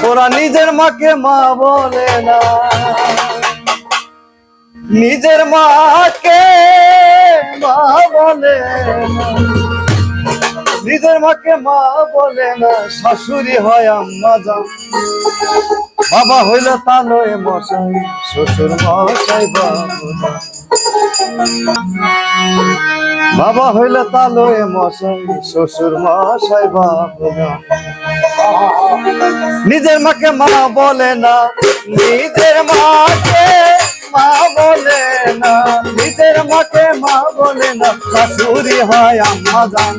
ওরা নিজের মাকে মা বলে না, নিজের মাকে মা বলে না, নিজের মাকে মা বলে না, শাশুড়ি হয় আম্মা জান। বাবা হইল তালয় মশাই, শ্বশুর মশাই বাবু জান। বাবা হইল তালয় মশাই, শ্বশুর মশাই বাবু জান। নিজের মাকে মা বলে না, নিজের মাকে মা বলে না, নিজের মাকে মা বলে না, শাশুড়ি হয় আম্মা জান।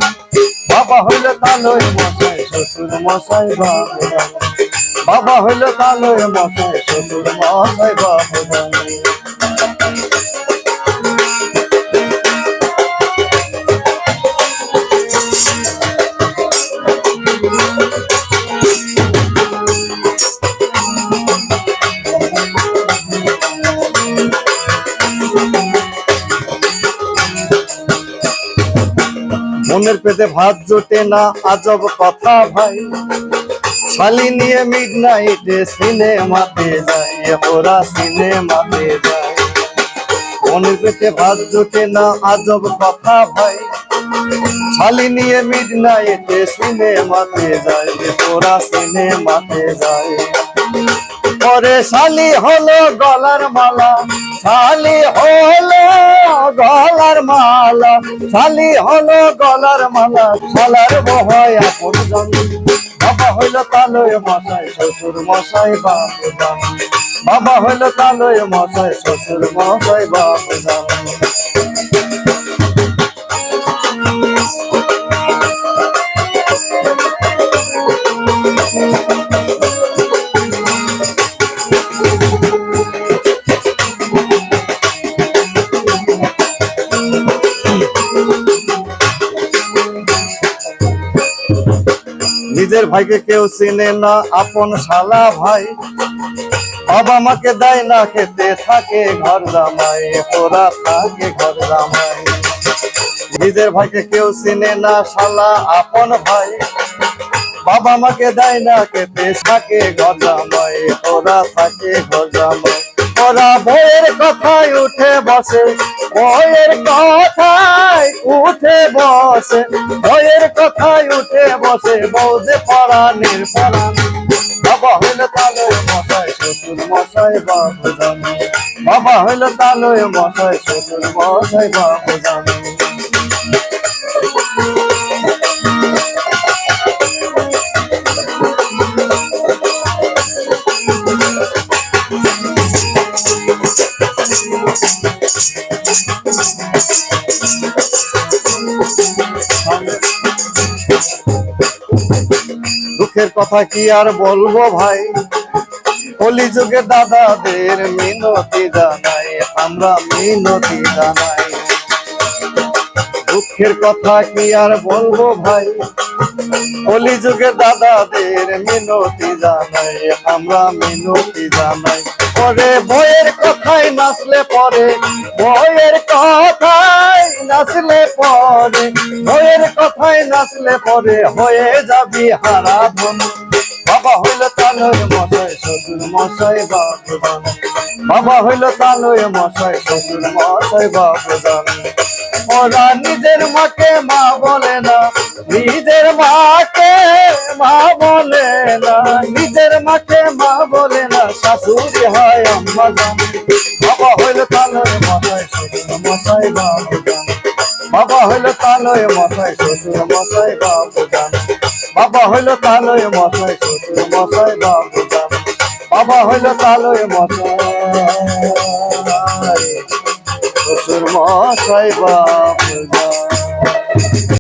বাবা হইল তালয় মশাই, শ্বশুর মশাই বাবু জান। বাবা হইল তালয় মশাই, শ্বশুর মশাই বাবু জান। মনের পেটে ভাত জোটে না, আজব কথা ভাই। শালি নিয়ে মিডনাইটে সিনেমাতে যায়, ওরা সিনেমাতে যায়। মনের পেটে ভাত জোটে না, আজব কথা ভাই। শালি নিয়ে মিডনাইটে সিনেমাতে যায়, ওরা সিনেমাতে যায়। পরে শালি হলো গলার মালা, শালি হলো গলার মালা, শালি হলো গলার মালা, শালার বহায় আপন জন। বাবা হইল তালয় মশাই, শ্বশুর মশাই বাবু জান। বাবা হইল তালয় মশাই, শ্বশুর মশাই বাবু জান। নিজের ভাইকে কেউ চিনে না, আপন শালা ভাই। বাবা মাকে দেয় না খেতে, থাকে ঘর জামাই, ওরা থাকে ঘর জামাই। নিজের ভাইকে কেউ চিনে না, শালা আপন ভাই। বাবা মাকে দেয় না খেতে, থাকে ঘর জামাই, ওরা থাকে ঘর জামাই। ওরা বইয়ের কথায় উঠে বসে, বইয়ের কথায় উঠে বসে, বইয়ের কথায় উঠে বসে, বৌদে পরাণের পরাণ। বাবা হইল তালয় মশাই, শ্বশুর মশাই বাবু জান। বাবা হইল তালয় মশাই, শ্বশুর মশাই বাবু জান। দুঃখের কথা কি আর বলবো ভাই, কলিযুগে দাদাদের মিনতি জানাই, আমরা মিনতি জানাই। দুঃখের কথা কি আর বলবো ভাই, কলিযুগে দাদাদের মিনতি জানাই, আমরা মিনতি জানাই। পরে বইয়ের কথায় নাচলে পরে, বইয়ের কথায় নাচলে পরে, বইয়ের কথায় নাচলে পরে, হয়ে যাবি হারা ধন। বাবা হইল তালয় মশাই, শ্বশুর মশাই বাবু জান। বাবা হইল তালয় মশাই, শ্বশুর মশাই বাবু জান। ওরা নিজের মাকে মা বলে না, নিজের মাকে মা বলে না, নিজের মাকে মা বলে না, শাশুড়ি হয় আম্মা জান। বাবা হইল তালয় মশাই, শ্বশুর মশাই বাবু জান। বাবা হইল তালয় মশাই, শ্বশুর মশাই বাবু জান। বাবা হইল তালয় মশাই, শ্বশুর মশাই বাবু জান। বাবা হইল তালয় মশাই, শ্বশুর মশাই বাবু।